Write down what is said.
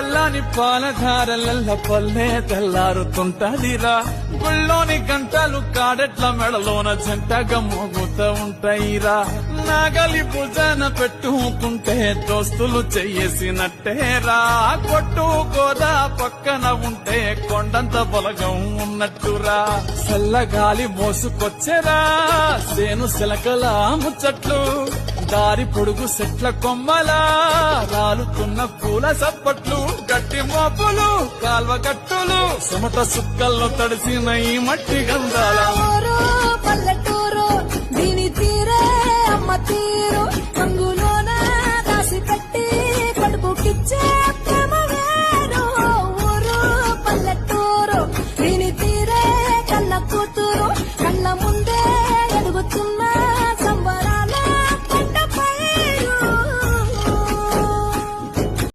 చల్లని పాలధారలల్ల పల్లె తెల్లారుతుంటదిరా గుళ్ళోని గంటలు కాడెట్ల మెడలోన జంటగా మోగుతూ ఉంటాయిరా నాగలి భుజాన పెట్టుకుంటే దోస్తులు చెయ్యేసినట్టేరా కొట్టు గోదా పక్కన ఉంటే కొండంత బలగం ఉన్నట్టురా చల్లగాలి మోసుకొచ్చెరా సేను శిలకల ముచ్చట్లు దారి పొడుగు చెట్ల కొమ్మలా రాలుతున్న పూల సప్పట్లు గట్టి మోపులు కాల్వ గట్టులు చెమట సుక్కల్లో తడిసిన ఈ మట్టి గంధాల